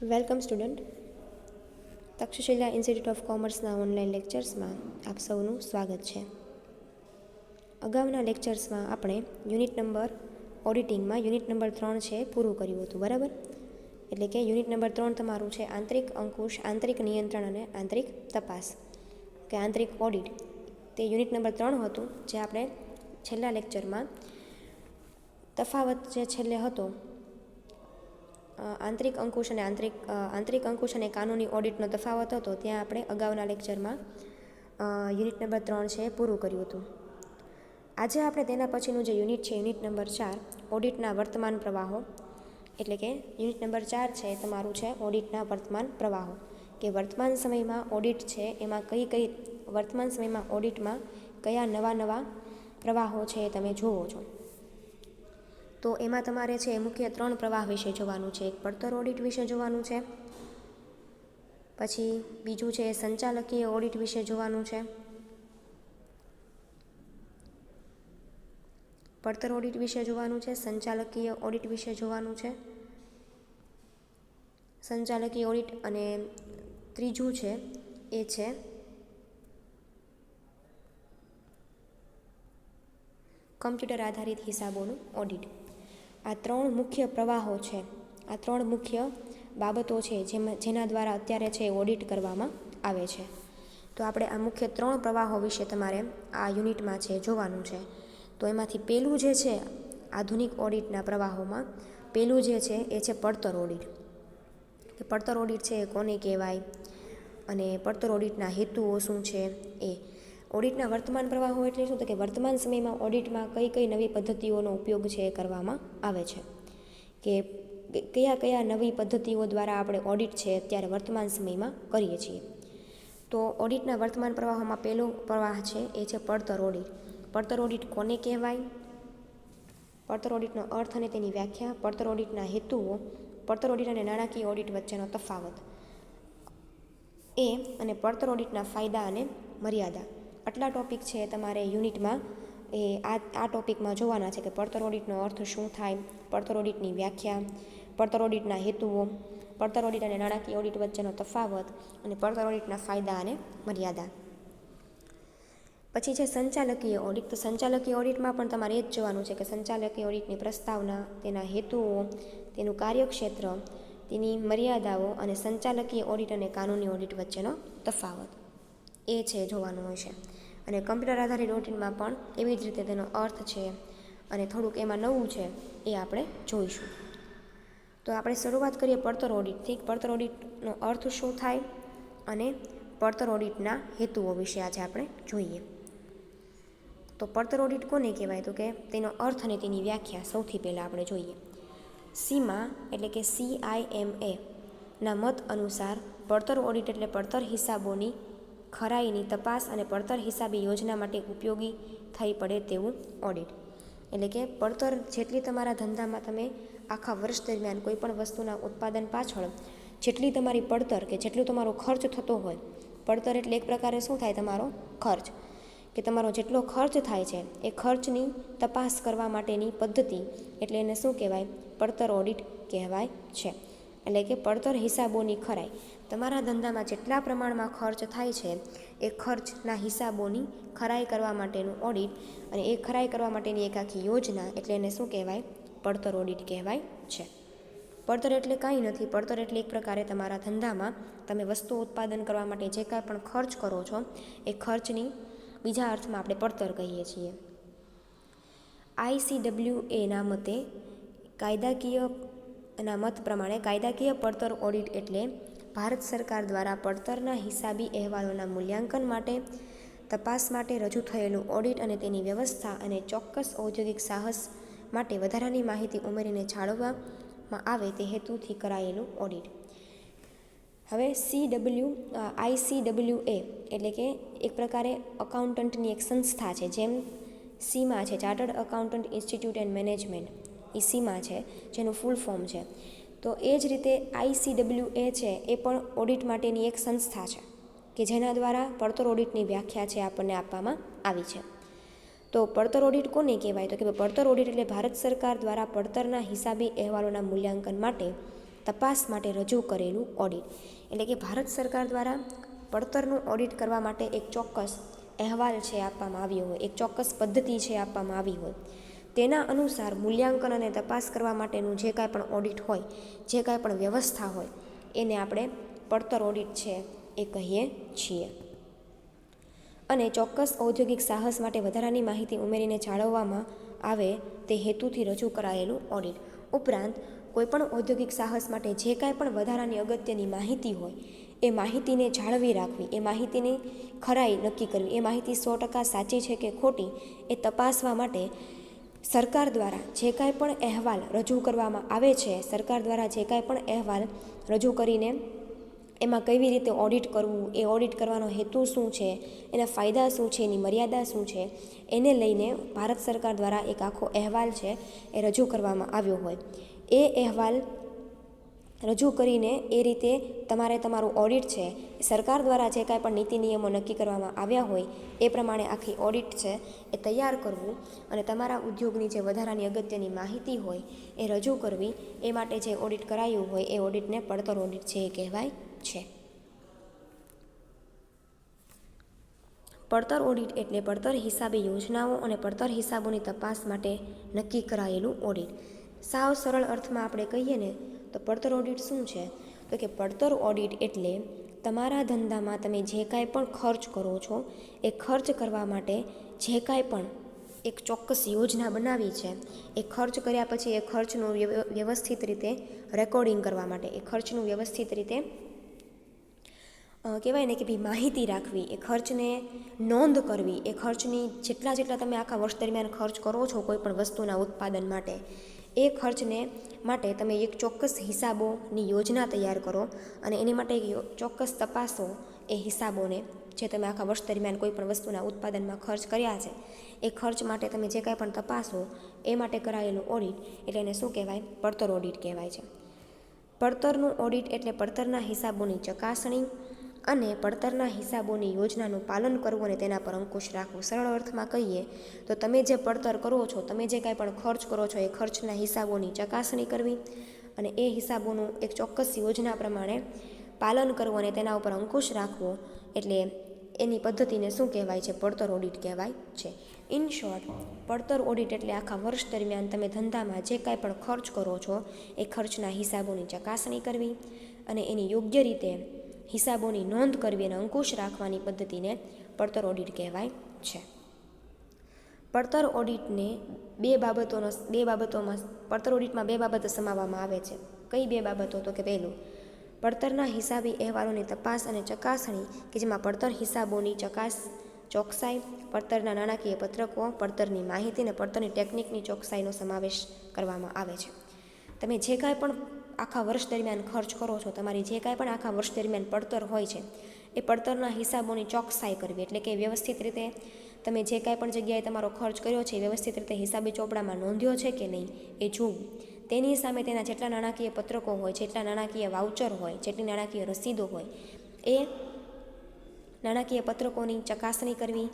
Welcome student. Takshashila Institute of કોમર્સના online લેક્ચર્સમાં આપ સૌનું સ્વાગત છે. અગાઉના લેક્ચર્સમાં આપણે યુનિટ નંબર ઓડિટિંગમાં યુનિટ નંબર 3 છે પૂરું કર્યું હતું, બરાબર? એટલે કે યુનિટ નંબર 3 તમારું છે આંતરિક અંકુશ, આંતરિક નિયંત્રણ અને આંતરિક તપાસ કે આંતરિક ઓડિટ. તે યુનિટ નંબર 3 હતું, જે આપણે છેલ્લા લેક્ચરમાં તફાવત જે છેલ્લે હતો આંતરિક અંકુશ અને આંતરિક અંકુશ અને કાનૂની ઓડિટનો તફાવત હતો, ત્યાં આપણે અગાઉના લેક્ચરમાં યુનિટ નંબર 3 છે પૂરું કર્યું હતું. આજે આપણે તેના પછીનું જે યુનિટ છે, યુનિટ નંબર 4, ઓડિટના વર્તમાન પ્રવાહો, એટલે કે યુનિટ નંબર 4 છે તમારું છે ઓડિટના વર્તમાન પ્રવાહો, કે વર્તમાન સમયમાં ઓડિટ છે એમાં વર્તમાન સમયમાં ઓડિટમાં કયા નવા પ્રવાહો છે એ તમે જુઓ છો. તો એમાં તમારે છે મુખ્ય 3 પ્રવાહ વિશે જોવાનું છે. એક પડતર ઓડિટ વિશે જોવાનું છે, પછી બીજું છે સંચાલકીય ઓડિટ વિશે જોવાનું છે, પડતર ઓડિટ વિશે જોવાનું છે, સંચાલકીય ઓડિટ વિશે જોવાનું છે, સંચાલકીય ઓડિટ, અને ત્રીજું છે એ છે કમ્પ્યુટર આધારિત હિસાબોનું ઓડિટ. આ 3 મુખ્ય પ્રવાહો છે, આ 3 મુખ્ય બાબતો છે જેના દ્વારા અત્યારે છે ઓડિટ કરવામાં આવે છે. તો આપણે આ મુખ્ય 3 પ્રવાહો વિશે તમારે આ યુનિટમાં છે જોવાનું છે. તો એમાંથી પહેલું જે છે આધુનિક ઓડિટના પ્રવાહોમાં પહેલું જે છે એ છે પડતર ઓડિટ. કે પડતર ઓડિટ છે એ કોને કહેવાય અને પડતર ઓડિટના હેતુઓ શું છે. એ ઓડિટના વર્તમાન પ્રવાહો એટલે શું? તો કે વર્તમાન સમયમાં ઓડિટમાં કઈ નવી પદ્ધતિઓનો ઉપયોગ છે એ કરવામાં આવે છે, કે કયા નવી પદ્ધતિઓ દ્વારા આપણે ઓડિટ છે અત્યારે વર્તમાન સમયમાં કરીએ છીએ. તો ઓડિટના વર્તમાન પ્રવાહોમાં પહેલો પ્રવાહ છે એ છે પડતર ઓડિટ. પડતર ઓડિટ કોને કહેવાય, પડતર ઓડિટનો અર્થ અને તેની વ્યાખ્યા, પડતર ઓડિટના હેતુઓ, પડતર ઓડિટ અને નાણાકીય ઓડિટ વચ્ચેનો તફાવત અને પડતર ઓડિટના ફાયદા અને મર્યાદા. આટલા ટોપિક છે તમારે યુનિટમાં આ ટોપિકમાં જોવાના છે, કે પડતર ઓડિટનો અર્થ શું થાય, પડતર ઓડિટની વ્યાખ્યા, પડતર ઓડિટના હેતુઓ, પડતર ઓડિટ અને નાણાકીય ઓડિટ વચ્ચેનો તફાવત, અને પડતર ઓડિટના ફાયદા અને મર્યાદા. પછી છે સંચાલકીય ઓડિટ. તો સંચાલકીય ઓડિટમાં પણ તમારે એ જ જોવાનું છે કે સંચાલકીય ઓડિટની પ્રસ્તાવના, તેના હેતુઓ, તેનું કાર્યક્ષેત્ર, તેની મર્યાદાઓ, અને સંચાલકીય ઓડિટ અને કાનૂની ઓડિટ વચ્ચેનો તફાવત એ છે જોવાનું હોય છે. અને કમ્પ્યુટર આધારિત ઓડિટમાં પણ એવી જ રીતે તેનો અર્થ છે અને થોડુંક એમાં નવું છે એ આપણે જોઈશું. તો આપણે શરૂઆત કરીએ પડતર ઓડિટથી. પડતર ઓડિટનો અર્થ શું થાય અને પડતર ઓડિટના હેતુઓ વિશે આજે આપણે જોઈએ. તો પડતર ઓડિટ કોને કહેવાય? તો કે તેનો અર્થ અને તેની વ્યાખ્યા સૌથી પહેલાં આપણે જોઈએ. સીમા એટલે કે CIMA ના મત અનુસાર પડતર ઓડિટ એટલે પડતર હિસાબોની ખરાઈની તપાસ અને પડતર હિસાબી યોજના માટે ઉપયોગી થઈ પડે તેવું ઓડિટ. એટલે કે પડતર જેટલી તમારા ધંધામાં તમે આખા વર્ષ દરમિયાન કોઈ પણ વસ્તુના ઉત્પાદન પાછળ જેટલી તમારી પડતર કે જેટલો તમારો ખર્ચ થતો હોય, પડતર એટલે એક પ્રકારે શું થાય? તમારો ખર્ચ, કે તમારો જેટલો ખર્ચ થાય છે એ ખર્ચની તપાસ કરવા માટેની પદ્ધતિ, એટલે એને શું કહેવાય? પડતર ઓડિટ કહેવાય છે. એટલે કે પડતર હિસાબોની ખરાઈ, તમારા ધંધામાં જેટલા પ્રમાણમાં ખર્ચ થાય છે એ ખર્ચના હિસાબોની ખરાઈ કરવા માટેનું ઓડિટ, અને એ ખરાઈ કરવા માટેની એક આખી યોજના, એટલે એને શું કહેવાય? પડતર ઓડિટ કહેવાય છે. પડતર એટલે કાંઈ નથી, પડતર એટલે એક પ્રકારે તમારા ધંધામાં તમે વસ્તુ ઉત્પાદન કરવા માટે જે કાંઈ પણ ખર્ચ કરો છો એ ખર્ચની બીજા અર્થમાં આપણે પડતર કહીએ છીએ. ICWA ના મત પ્રમાણે કાયદાકીય પડતર ઓડિટ એટલે ભારત સરકાર દ્વારા પડતરના હિસાબી અહેવાલોના મૂલ્યાંકન માટે, તપાસ માટે રજૂ થયેલું ઓડિટ, અને તેની વ્યવસ્થા અને ચોક્કસ ઔદ્યોગિક સાહસ માટે વધારાની માહિતી ઉમેરીને જાળવવામાં આવે તે હેતુથી કરાયેલું ઓડિટ. હવે ICWA એટલે કે એક પ્રકારે અકાઉન્ટન્ટની એક સંસ્થા છે. જેમ સીમા છે, chartered accountant institute and management, એ સીમા છે જેનું ફૂલ ફોર્મ છે. તો એ જ રીતે ICWA છે એ પણ ઓડિટ માટેની એક સંસ્થા છે, કે જેના દ્વારા પડતર ઓડિટની વ્યાખ્યા છે આપણને આપવામાં આવી છે. તો પડતર ઓડિટ કોને કહેવાય? તો કે પડતર ઓડિટ એટલે ભારત સરકાર દ્વારા પડતરના હિસાબી અહેવાલોના મૂલ્યાંકન માટે, તપાસ માટે રજૂ કરેલું ઓડિટ. એટલે કે ભારત સરકાર દ્વારા પડતરનું ઓડિટ કરવા માટે એક ચોક્કસ અહેવાલ છે આપવામાં આવ્યો હોય, એક ચોક્કસ પદ્ધતિ છે આપવામાં આવી હોય, તેના અનુસાર મૂલ્યાંકન અને તપાસ કરવા માટેનું જે કાંઈ પણ ઓડિટ હોય, જે કાંઈ પણ વ્યવસ્થા હોય, એને આપણે પડતર ઓડિટ છે એ કહીએ છીએ. અને ચોક્કસ ઔદ્યોગિક સાહસ માટે વધારાની માહિતી ઉમેરીને જાળવવામાં આવે તે હેતુથી રજૂ કરાયેલું ઓડિટ. ઉપરાંત કોઈપણ ઔદ્યોગિક સાહસ માટે જે કાંઈ પણ વધારાની અગત્યની માહિતી હોય એ માહિતીને જાળવી રાખવી, એ માહિતીની ખરાઈ નક્કી કરવી, એ માહિતી 100% સાચી છે કે ખોટી એ તપાસવા માટે સરકાર દ્વારા જે કાંઈ પણ અહેવાલ રજૂ કરવામાં આવે છે, સરકાર દ્વારા જે કાંઈ પણ અહેવાલ રજૂ કરીને એમાં કેવી રીતે ઓડિટ કરવું, એ ઓડિટ કરવાનો હેતુ શું છે, એના ફાયદા શું છે, એની મર્યાદા શું છે, એને લઈને ભારત સરકાર દ્વારા એક આખો અહેવાલ છે એ રજૂ કરવામાં આવ્યો હોય. એ અહેવાલ રજૂ કરીને એ રીતે તમારે તમારું ઓડિટ છે સરકાર દ્વારા જે કાંઈ પણ નીતિ નિયમો નક્કી કરવામાં આવ્યા હોય એ પ્રમાણે આખી ઓડિટ છે એ તૈયાર કરવું અને તમારા ઉદ્યોગની જે વધારાની અગત્યની માહિતી હોય એ રજૂ કરવી. એ માટે જે ઓડિટ કરાયું હોય એ ઓડિટને પડતર ઓડિટ છે એ કહેવાય છે. પડતર ઓડિટ એટલે પડતર હિસાબી યોજનાઓ અને પડતર હિસાબોની તપાસ માટે નક્કી કરાયેલું ઓડિટ. સાવ સરળ અર્થમાં આપણે કહીએ ને તો પડતર ઓડિટ શું છે? તો કે પડતર ઓડિટ એટલે તમારા ધંધામાં તમે જે કાંઈ પણ ખર્ચ કરો છો એ ખર્ચ કરવા માટે જે કાંઈ પણ એક ચોક્કસ યોજના બનાવી છે, એ ખર્ચ કર્યા પછી એ ખર્ચનું વ્યવસ્થિત રીતે રેકોર્ડિંગ કરવા માટે, એ ખર્ચનું વ્યવસ્થિત રીતે કહેવાય ને કે ભાઈ માહિતી રાખવી, એ ખર્ચને નોંધ કરવી, એ ખર્ચની જેટલા તમે આખા વર્ષ દરમિયાન ખર્ચ કરો છો કોઈ પણ વસ્તુના ઉત્પાદન માટે, એ ખર્ચને માટે તમે એક ચોક્કસ હિસાબોની યોજના તૈયાર કરો અને એની માટે એક ચોક્કસ તપાસો એ હિસાબોને જે તમે આખા વર્ષ દરમિયાન કોઈ પણ વસ્તુના ઉત્પાદનમાં ખર્ચ કર્યા છે એ ખર્ચ માટે તમે જે કાંઈ પણ તપાસો એ માટે કરાયેલું ઓડિટ એટલે એને શું કહેવાય? પડતર ઓડિટ કહેવાય છે. પડતરનું ઓડિટ એટલે પડતરના હિસાબોની ચકાસણી અને પડતરના હિસાબોની યોજનાનું પાલન કરવું અને તેના પર અંકુશ રાખવું. સરળ અર્થમાં કહીએ તો તમે જે પડતર કરો છો, તમે જે કાંઈ પણ ખર્ચ કરો છો એ ખર્ચના હિસાબોની ચકાસણી કરવી અને એ હિસાબોનું એક ચોક્કસ યોજના પ્રમાણે પાલન કરવું અને તેના ઉપર અંકુશ રાખવો એટલે એની પદ્ધતિને શું કહેવાય છે? પડતર ઓડિટ કહેવાય છે. ઇન શોર્ટ, પડતર ઓડિટ એટલે આખા વર્ષ દરમિયાન તમે ધંધામાં જે કાંઈ પણ ખર્ચ કરો છો એ ખર્ચના હિસાબોની ચકાસણી કરવી અને એની યોગ્ય રીતે હિસાબોની નોંધ કરવી અને અંકુશ રાખવાની પદ્ધતિને પડતર ઓડિટ કહેવાય છે. પડતર ઓડિટને બે બાબતોમાં પડતર ઓડિટમાં બે બાબતો સમાવવામાં આવે છે. કઈ બે બાબતો? તો કે પહેલું, પડતરના હિસાબી અહેવાલોની તપાસ અને ચકાસણી કે જેમાં પડતર હિસાબોની ચોકસાઈ, પડતરના નાણાકીય પત્રકો, પડતરની માહિતી અને પડતરની ટેકનિકની ચોકસાઈનો સમાવેશ કરવામાં આવે છે. તમે જે કાંઈ પણ આખા વર્ષ દરમિયાન ખર્ચ કરો છો, તમારી જે કાંઈ પણ આખા વર્ષ દરમિયાન પડતર હોય છે એ પડતરના હિસાબોની ચોકસાઈ કરવી એટલે કે વ્યવસ્થિત રીતે તમે જે કાંઈ પણ જગ્યાએ તમારો ખર્ચ કર્યો છે એ વ્યવસ્થિત રીતે હિસાબી ચોપડામાં નોંધ્યો છે કે નહીં એ જોવું. તેની સામે તેના જેટલા નાણાકીય પત્રકો હોય, જેટલા નાણાકીય વાઉચર હોય, જેટલી નાણાકીય રસીદો હોય એ નાણાકીય પત્રકોની ચકાસણી કરવી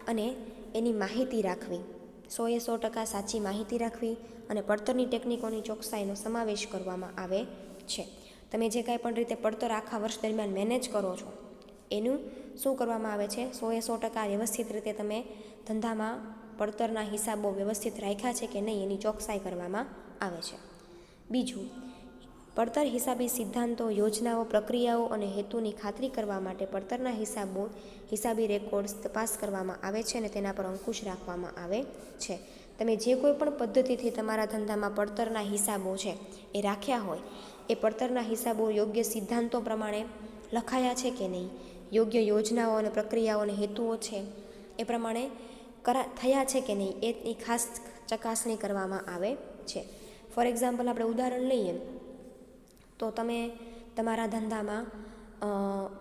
અને એની માહિતી રાખવી, 100% સાચી માહિતી રાખવી અને પડતરની ટેકનિકોની ચોકસાઈનો સમાવેશ કરવામાં આવે છે. તમે જે કાંઈ પણ રીતે પડતર આખા વર્ષ દરમિયાન મેનેજ કરો છો એનું શું કરવામાં આવે છે? 100% વ્યવસ્થિત રીતે તમે ધંધામાં પડતરના હિસાબો વ્યવસ્થિત રાખ્યા છે કે નહીં એની ચોકસાઈ કરવામાં આવે છે. બીજું, પડતર હિસાબી સિદ્ધાંતો, યોજનાઓ, પ્રક્રિયાઓ અને હેતુની ખાતરી કરવા માટે પડતરના હિસાબી રેકોર્ડ્સ તપાસ કરવામાં આવે છે અને તેના પર અંકુશ રાખવામાં આવે છે. તમે જે કોઈ પણ પદ્ધતિથી તમારા ધંધામાં પડતરના હિસાબો છે એ રાખ્યા હોય એ પડતરના હિસાબો યોગ્ય સિદ્ધાંતો પ્રમાણે લખાયા છે કે નહીં, યોગ્ય યોજનાઓ અને પ્રક્રિયાઓ અને હેતુઓ છે એ પ્રમાણે થયા છે કે નહીં એની ખાસ ચકાસણી કરવામાં આવે છે. ફોર એક્ઝામ્પલ આપણે ઉદાહરણ લઈએ તો તમે તમારા ધંધામાં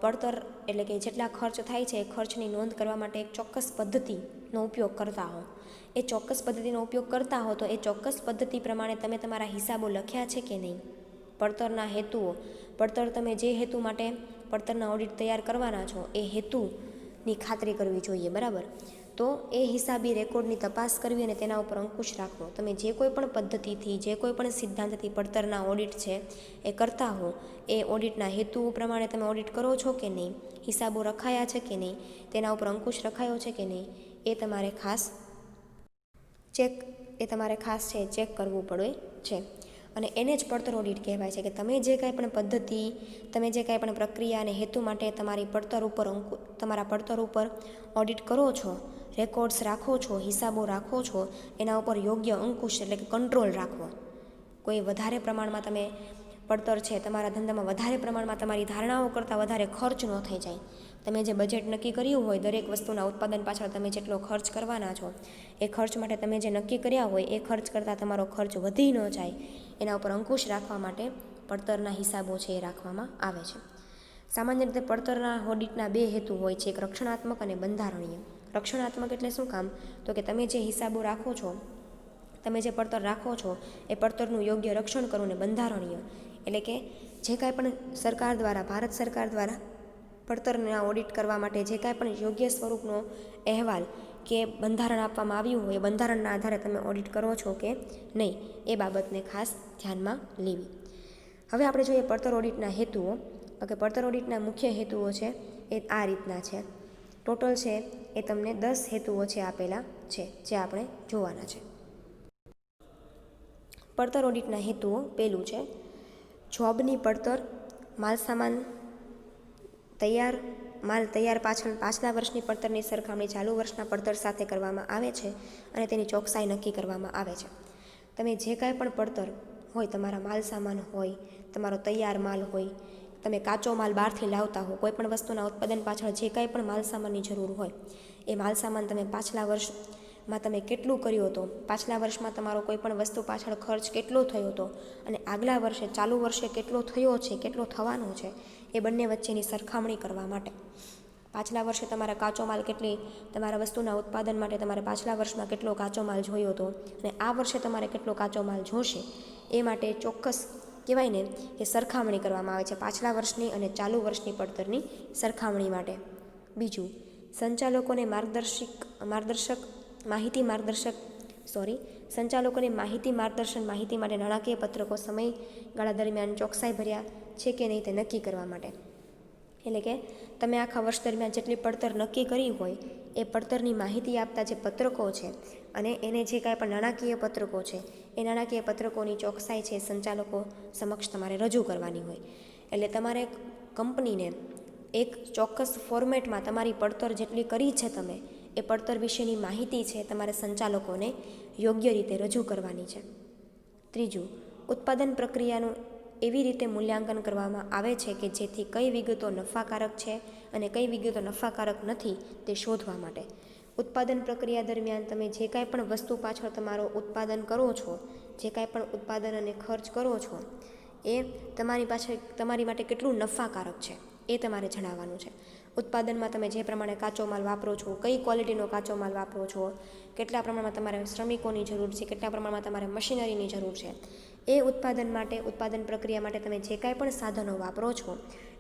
પડતર એટલે કે જેટલા ખર્ચ થાય છે એ ખર્ચની નોંધ કરવા માટે એક ચોક્કસ પદ્ધતિનો ઉપયોગ કરતા હો, એ ચોક્કસ પદ્ધતિનો ઉપયોગ કરતા હો તો એ ચોક્કસ પદ્ધતિ પ્રમાણે તમે તમારા હિસાબો લખ્યા છે કે નહીં, પડતરના હેતુઓ, પડતર તમે જે હેતુ માટે પડતરના ઓડિટ તૈયાર કરવાના છો એ હેતુની ખાતરી કરવી જોઈએ, બરાબર. તો એ હિસાબી રેકોર્ડની તપાસ કરવી અને તેના ઉપર અંકુશ રાખવો. તમે જે કોઈ પણ પદ્ધતિથી, જે કોઈ પણ સિદ્ધાંતથી પડતરના ઓડિટ છે એ કરતા હો, એ ઓડિટના હેતુઓ પ્રમાણે તમે ઓડિટ કરો છો કે નહીં, હિસાબો રખાયા છે કે નહીં, તેના ઉપર અંકુશ રખાયો છે કે નહીં, એ તમારે ખાસ ચેક કરવું પડે છે. અને એને જ પડતર ઓડિટ કહેવાય છે કે તમે જે કાંઈ પણ પદ્ધતિ, તમે જે કાંઈ પણ પ્રક્રિયા અને હેતુ માટે તમારા પડતર ઉપર ઓડિટ કરો છો, રેકોર્ડ્સ રાખો છો, હિસાબો રાખો છો, એના ઉપર યોગ્ય અંકુશ એટલે કે કંટ્રોલ રાખવો. કોઈ વધારે પ્રમાણમાં તમે પડતર છે તમારા ધંધામાં વધારે પ્રમાણમાં તમારી ધારણાઓ કરતાં વધારે ખર્ચ ન થઈ જાય. તમે જે બજેટ નક્કી કર્યું હોય, દરેક વસ્તુના ઉત્પાદન પાછળ તમે જેટલો ખર્ચ કરવાના છો, એ ખર્ચ માટે તમે જે નક્કી કર્યા હોય એ ખર્ચ કરતાં તમારો ખર્ચ વધી ન જાય, એના ઉપર અંકુશ રાખવા માટે પડતરના હિસાબો છે એ રાખવામાં આવે છે. સામાન્ય રીતે પડતરના ઓડિટના 2 હેતુ હોય છે, એક રક્ષણાત્મક અને બંધારણીય. રક્ષણાત્મક એટલે શું કામ? તો કે તમે જે હિસાબો રાખો છો, તમે જે પડતર રાખો છો, એ પડતરનું યોગ્ય રક્ષણ કરો. ને બંધારણીય એટલે કે જે કાંઈ પણ સરકાર દ્વારા, ભારત સરકાર દ્વારા પડતરના ઓડિટ કરવા માટે જે કાંઈ પણ યોગ્ય સ્વરૂપનો અહેવાલ કે બંધારણ આપવામાં આવ્યું હોય, એ બંધારણના આધારે તમે ઓડિટ કરો છો કે નહીં, એ બાબતને ખાસ ધ્યાનમાં લેવી. હવે આપણે જોઈએ પડતર ઓડિટના હેતુઓ. કે પડતર ઓડિટના મુખ્ય હેતુઓ છે એ આ રીતના છે. ટોટલ છે એ તમને 10 હેતુઓ છે આપેલા છે, જે આપણે જોવાના છે. પડતર ઓડિટના હેતુઓ. પહેલું છે જોબની પડતર. માલ તૈયાર પાછલા વર્ષની પડતરની સરખામણી ચાલુ વર્ષના પડતર સાથે કરવામાં આવે છે અને તેની ચોકસાઈ નક્કી કરવામાં આવે છે. તમે જે કાંઈ પણ પડતર હોય, તમારા માલ સામાન હોય, તમારો તૈયાર માલ હોય, તમે કાચો માલ બહારથી લાવતા હો, કોઈ પણ વસ્તુના ઉત્પાદન પાછળ જે કાંઈ પણ માલ સામાનની જરૂર હોય, એ માલ સામાન તમે પાછલા વર્ષમાં તમે કેટલું કર્યો હતો, પાછલા વર્ષમાં તમારો કોઈ પણ વસ્તુ પાછળ ખર્ચ કેટલો થયો હતો અને આગલા વર્ષે, ચાલુ વર્ષે કેટલો થયો છે, કેટલો થવાનો છે, એ બંને વચ્ચેની સરખામણી કરવા માટે. પાછલા વર્ષે તમારા કાચો માલ તમારા વસ્તુના ઉત્પાદન માટે તમારે પાછલા વર્ષમાં કેટલો કાચો માલ જોયો હતો અને આ વર્ષે તમારે કેટલો કાચો માલ જોશે, એ માટે ચોક્કસ કહેવાય ને એ સરખામણી કરવામાં આવે છે, પાછલા વર્ષની અને ચાલુ વર્ષની પડતરની સરખામણી માટે. બીજું, સંચાલકોને માહિતી માટે નાણાકીય પત્રકો સમયગાળા દરમિયાન ચોકસાઈ ભર્યા છે કે નહીં તે નક્કી કરવા માટે. એટલે કે તમે આખા વર્ષ દરમિયાન જેટલી પડતર નક્કી કરી હોય, એ પડતરની માહિતી આપતા જે પત્રકો છે અને એને જે કાંઈ પણ નાણાકીય પત્રકો છે, એ નાણાકીય પત્રકોની ચોકસાઈ છે સંચાલકો સમક્ષ તમારે રજૂ કરવાની હોય. એટલે તમારે કંપનીને એક ચોક્કસ ફોર્મેટમાં તમારી પડતર જેટલી કરી છે તમે, એ પડતર વિશેની માહિતી છે તમારે સંચાલકોને યોગ્ય રીતે રજૂ કરવાની છે. ત્રીજું, ઉત્પાદન પ્રક્રિયાનું એવી રીતે મૂલ્યાંકન કરવામાં આવે છે કે જેથી કઈ વિગતો નફાકારક છે અને કઈ વિગતો નફાકારક નથી તે શોધવા માટે. ઉત્પાદન પ્રક્રિયા દરમિયાન તમે જે કાંઈ પણ વસ્તુ પાછળ તમારો ઉત્પાદન કરો છો, જે કાંઈ પણ ઉત્પાદન અને ખર્ચ કરો છો, એ તમારી માટે કેટલું નફાકારક છે એ તમારે જણાવવાનું છે. ઉત્પાદનમાં તમે જે પ્રમાણે કાચો માલ વાપરો છો, કઈ ક્વોલિટીનો કાચો માલ વાપરો છો, કેટલા પ્રમાણમાં તમારે શ્રમિકોની જરૂર છે, કેટલા પ્રમાણમાં તમારે મશીનરીની જરૂર છે, એ ઉત્પાદન પ્રક્રિયા માટે તમે જે કાંઈ પણ સાધનો વાપરો છો,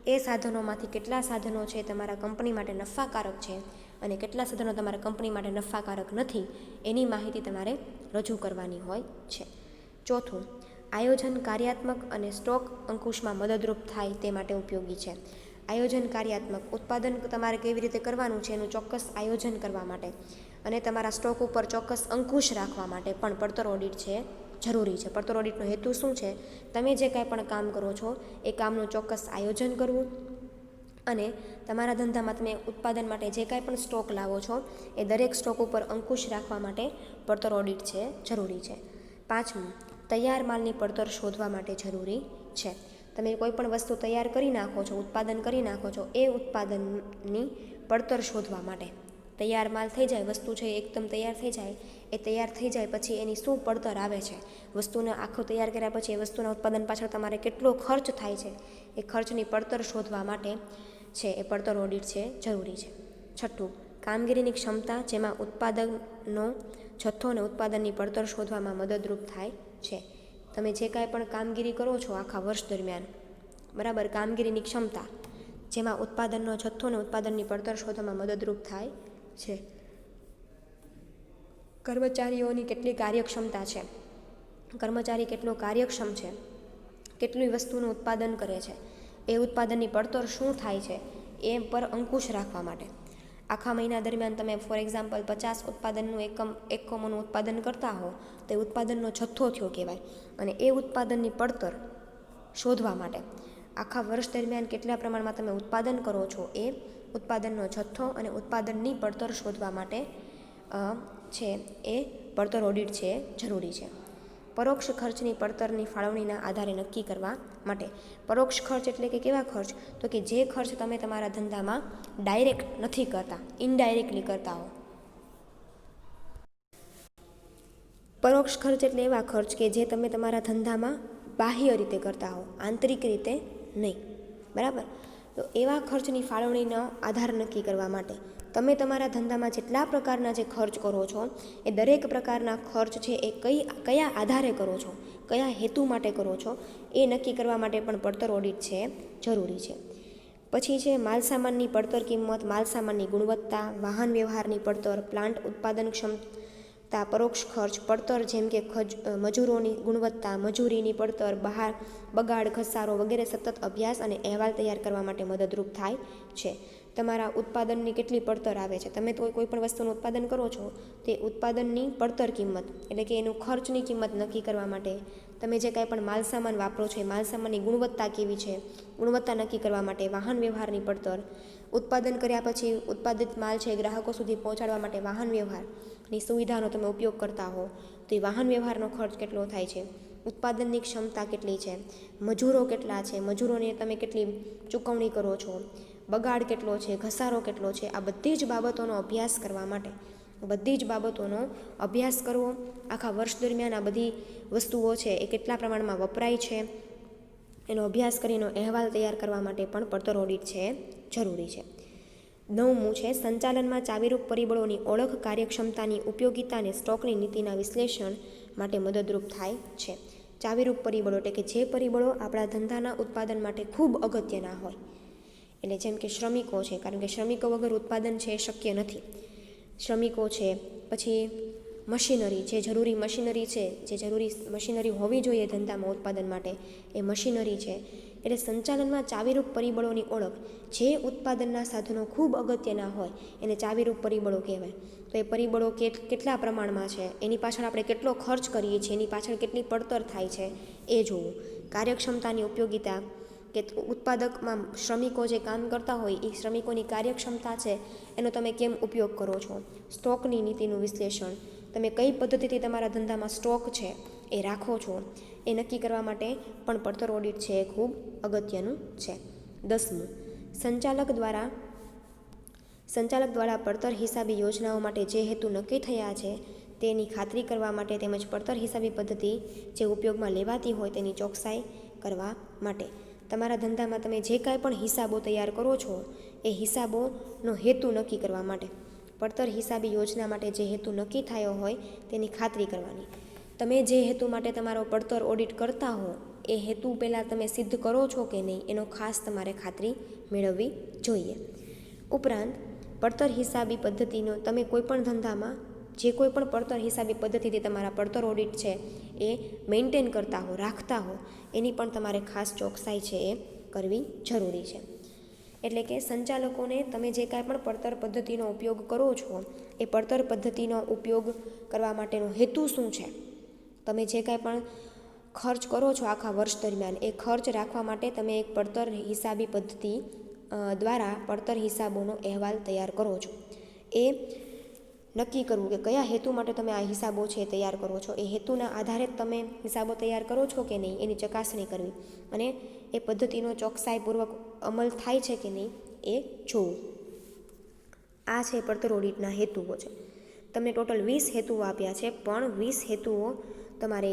એ સાધનોમાંથી કેટલા સાધનો છે તમારા કંપની માટે નફાકારક છે અને કેટલા સાધનો તમારા કંપની માટે નફાકારક નથી, એની માહિતી તમારે રજૂ કરવાની હોય છે. ચોથું, આયોજન કાર્યાત્મક અને સ્ટોક અંકુશમાં મદદરૂપ થાય તે માટે ઉપયોગી છે. આયોજન કાર્યાત્મક, ઉત્પાદન તમારે કેવી રીતે કરવાનું છે એનું ચોક્કસ આયોજન કરવા માટે અને તમારા સ્ટોક ઉપર ચોક્કસ અંકુશ રાખવા માટે પણ પડતર ઓડિટ છે જરૂરી છે. પડતર ઓડિટનો હેતુ શું છે? તમે જે કાંઈ પણ કામ કરો છો એ કામનું ચોક્કસ આયોજન કરવું અને તમારા ધંધામાં તમે ઉત્પાદન માટે જે કાંઈ પણ સ્ટોક લાવો છો એ દરેક સ્ટોક ઉપર અંકુશ રાખવા માટે પડતર ઓડિટ છે જરૂરી છે. પાંચમું, તૈયાર માલની પડતર શોધવા માટે જરૂરી છે. તમે કોઈ પણ વસ્તુ તૈયાર કરી નાખો છો, ઉત્પાદન કરી નાખો છો, એ ઉત્પાદનની પડતર શોધવા માટે. તૈયાર માલ થઈ જાય, વસ્તુ છે એકદમ તૈયાર થઈ જાય, એ તૈયાર થઈ જાય પછી એની શું પડતર આવે છે, વસ્તુને આખું તૈયાર કર્યા પછી એ વસ્તુના ઉત્પાદન પાછળ તમારે કેટલો ખર્ચ થાય છે, એ ખર્ચની પડતર શોધવા માટે છે એ પડતર ઓડિટ છે જરૂરી છે. છઠ્ઠું, કામગીરીની ક્ષમતા, જેમાં ઉત્પાદનનો જથ્થો અને ઉત્પાદનની પડતર શોધવામાં મદદરૂપ થાય છે. તમે જે કાંઈ પણ કામગીરી કરો છો આખા વર્ષ દરમિયાન, બરાબર, કામગીરીની ક્ષમતા જેમાં ઉત્પાદનનો જથ્થો અને ઉત્પાદનની પડતર શોધવામાં મદદરૂપ થાય છે. કર્મચારીઓની કેટલી કાર્યક્ષમતા છે, કર્મચારી કેટલો કાર્યક્ષમ છે, કેટલી વસ્તુનું ઉત્પાદન કરે છે, એ ઉત્પાદનની પડતર શું થાય છે, એ પર અંકુશ રાખવા માટે આખા મહિના દરમિયાન તમે ફોર એક્ઝામ્પલ 50 ઉત્પાદનનું એકમોનું ઉત્પાદન કરતા હો તો એ ઉત્પાદનનો જથ્થો થયો કહેવાય. અને એ ઉત્પાદનની પડતર શોધવા માટે આખા વર્ષ દરમિયાન કેટલા પ્રમાણમાં તમે ઉત્પાદન કરો છો એ ઉત્પાદનનો જથ્થો અને ઉત્પાદનની પડતર શોધવા માટે છે એ પડતર ઓડિટ છે જરૂરી છે. પરોક્ષ ખર્ચની પડતરની ફાળવણીના આધારે નક્કી કરવા માટે. પરોક્ષ ખર્ચ એટલે કે કેવા ખર્ચ? તો કે જે ખર્ચ તમે તમારા ધંધામાં ડાયરેક્ટ નથી કરતા, ઇનડાયરેક્ટલી કરતા હો. પરોક્ષ ખર્ચ એટલે એવા ખર્ચ કે જે તમે તમારા ધંધામાં બાહ્ય રીતે કરતા હો, આંતરિક રીતે નહીં. બરાબર? તો એવા ખર્ચની ફાળવણીનો આધાર નક્કી કરવા માટે તમે તમારા ધંધામાં જેટલા પ્રકારના જે ખર્ચ કરો છો એ દરેક પ્રકારના ખર્ચ છે એ કયા આધારે કરો છો, કયા હેતુ માટે કરો છો એ નક્કી કરવા માટે પણ પડતર ઓડિટ છે જરૂરી છે. પછી છે માલસામાનની પડતર કિંમત, માલસામાનની ગુણવત્તા, વાહન વ્યવહારની પડતર, પ્લાન્ટ ઉત્પાદન ક્ષમતા, પરોક્ષ ખર્ચ, પડતર જેમ કે મજૂરોની ગુણવત્તા, મજૂરીની પડતર, બગાડ, ઘસારો વગેરે સતત અભ્યાસ અને અહેવાલ તૈયાર કરવા માટે મદદરૂપ થાય છે. તમારા ઉત્પાદનની કેટલી પડતર આવે છે, તમે તો કોઈ પણ વસ્તુનું ઉત્પાદન કરો છો તે ઉત્પાદનની પડતર કિંમત એટલે કે એનું ખર્ચની કિંમત નક્કી કરવા માટે તમે જે કાંઈ પણ માલસામાન વાપરો છો એ માલસામાનની ગુણવત્તા કેવી છે, ગુણવત્તા નક્કી કરવા માટે વાહન વ્યવહારની પડતર, ઉત્પાદન કર્યા પછી ઉત્પાદિત માલ છે ગ્રાહકો સુધી પહોંચાડવા માટે વાહન વ્યવહારની સુવિધાનો તમે ઉપયોગ કરતા હો તો એ વાહન વ્યવહારનો ખર્ચ કેટલો થાય છે, ઉત્પાદનની ક્ષમતા કેટલી છે, મજૂરો કેટલા છે, મજૂરોને તમે કેટલી ચૂકવણી કરો છો, બગાડ કેટલો છે, ઘસારો કેટલો છે, આ બધી જ બાબતોનો અભ્યાસ કરવા માટે બધી જ બાબતોનો અભ્યાસ કરવો, આખા વર્ષ દરમિયાન આ બધી વસ્તુઓ છે એ કેટલા પ્રમાણમાં વપરાય છે એનો અભ્યાસ કરીને અહેવાલ તૈયાર કરવા માટે પણ પડતર ઓડિટ છે જરૂરી છે. 9મું છે સંચાલનમાં ચાવીરૂપ પરિબળોની ઓળખ કાર્યક્ષમતાની ઉપયોગિતા અને સ્ટોકની નીતિના વિશ્લેષણ માટે મદદરૂપ થાય છે. ચાવીરૂપ પરિબળો એટલે કે જે પરિબળો આપણા ધંધાના ઉત્પાદન માટે ખૂબ અગત્યના હોય, એટલે જેમ કે શ્રમિકો છે, કારણ કે શ્રમિકો વગર ઉત્પાદન છે એ શક્ય નથી. શ્રમિકો છે, પછી મશીનરી, જે જરૂરી મશીનરી છે, જે જરૂરી મશીનરી હોવી જોઈએ ધંધામાં ઉત્પાદન માટે એ મશીનરી છે. એટલે સંચાલનમાં ચાવીરૂપ પરિબળોની ઓળખ, જે ઉત્પાદનના સાધનો ખૂબ અગત્યના હોય એને ચાવીરૂપ પરિબળો કહેવાય. તો એ પરિબળો કેટલા પ્રમાણમાં છે, એની પાછળ આપણે કેટલો ખર્ચ કરીએ છીએ, એની પાછળ કેટલી પડતર થાય છે એ જોવું. કાર્યક્ષમતાની ઉપયોગિતા કે ઉત્પાદકમાં શ્રમિકો જે કામ કરતા હોય એ શ્રમિકોની કાર્યક્ષમતા છે એનો તમે કેમ ઉપયોગ કરો છો. સ્ટોકની નીતિનું વિશ્લેષણ, તમે કઈ પદ્ધતિથી તમારા ધંધામાં સ્ટોક છે એ રાખો છો એ નક્કી કરવા માટે પણ પડતર ઓડિટ છે એ ખૂબ અગત્યનું છે. 10મું સંચાલક દ્વારા પડતર હિસાબી યોજનાઓ માટે જે હેતુ નક્કી થયા છે તેની ખાતરી કરવા માટે તેમજ પડતર હિસાબી પદ્ધતિ જે ઉપયોગમાં લેવાતી હોય તેની ચોકસાઈ કરવા માટે. તમારા ધંધામાં તમે જે કાંઈ પણ હિસાબો તૈયાર કરો છો એ હિસાબોનો હેતુ નક્કી કરવા માટે પડતર હિસાબી યોજના માટે જે હેતુ નક્કી થયો હોય તેની ખાતરી કરવાની. તમે જે હેતુ માટે તમારો પડતર ઓડિટ કરતા હો એ હેતુ પહેલાં તમે સિદ્ધ કરો છો કે નહીં એનો ખાસ તમારે ખાતરી મેળવવી જોઈએ. ઉપરાંત પડતર હિસાબી પદ્ધતિનો તમે કોઈપણ ધંધામાં જે કોઈ પણ પડતર હિસાબી પદ્ધતિથી તમારા પડતર ઓડિટ છે એ મેન્ટેન કરતા હો, રાખતા હો એની પણ તમારે ખાસ ચોકસાઈ છે એ કરવી જરૂરી છે. એટલે કે સંચાલકોને તમે જે કાંઈ પણ પડતર પદ્ધતિનો ઉપયોગ કરો છો એ પડતર પદ્ધતિનો ઉપયોગ કરવા માટેનો હેતુ શું છે, તમે જે કાંઈ પણ ખર્ચ કરો છો આખા વર્ષ દરમિયાન એ ખર્ચ રાખવા માટે તમે એક પડતર હિસાબી પદ્ધતિ દ્વારા પડતર હિસાબોનો અહેવાલ તૈયાર કરો છો. એ નક્કી કરવું કે કયા હેતુ માટે તમે આ હિસાબો છે તૈયાર કરો છો, એ હેતુના આધારે તમે હિસાબો તૈયાર કરો છો કે નહીં એની ચકાસણી કરવી અને એ પદ્ધતિનો ચોકસાઈપૂર્વક અમલ થાય છે કે નહીં એ જોવું. આ છે પડતર ઓડિટના હેતુઓ છે. તમને ટોટલ 20 હેતુઓ આપ્યા છે, પણ 20 હેતુઓ તમારે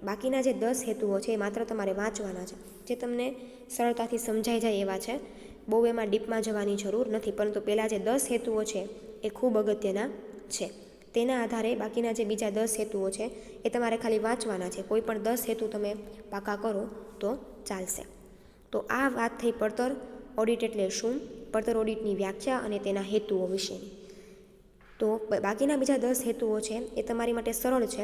બાકીના જે 10 હેતુઓ છે એ માત્ર તમારે વાંચવાના છે, જે તમને સરળતાથી સમજાઈ જાય એવા છે. બહુ એમાં ડીપમાં જવાની જરૂર નથી, પરંતુ પહેલાં જે 10 હેતુઓ છે એ ખૂબ અગત્યના છે. તેના આધારે બાકીના જે બીજા 10 હેતુઓ છે એ તમારે ખાલી વાંચવાના છે. કોઈ પણ 10 હેતુ તમે પાકા કરો તો ચાલશે. તો આ વાત થઈ પડતર ઓડિટ એટલે શું, પડતર ઓડિટની વ્યાખ્યા અને તેના હેતુઓ વિશેની. તો બાકીના બીજા 10 હેતુઓ છે એ તમારી માટે સરળ છે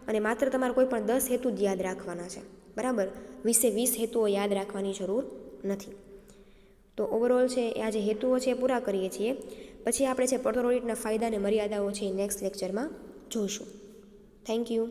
અને માત્ર તમારે કોઈ પણ 10 હેતુ જ યાદ રાખવાના છે, બરાબર. 20 હેતુઓ યાદ રાખવાની જરૂર નથી. તો ઓવરઓલ છે એ આ જે હેતુઓ છે એ પૂરા કરીએ છીએ. પછી આપણે છે પડતર ઓડિટના ફાયદા અને મર્યાદાઓ છે એ નેક્સ્ટ લેક્ચરમાં જોઈશું. Thank you.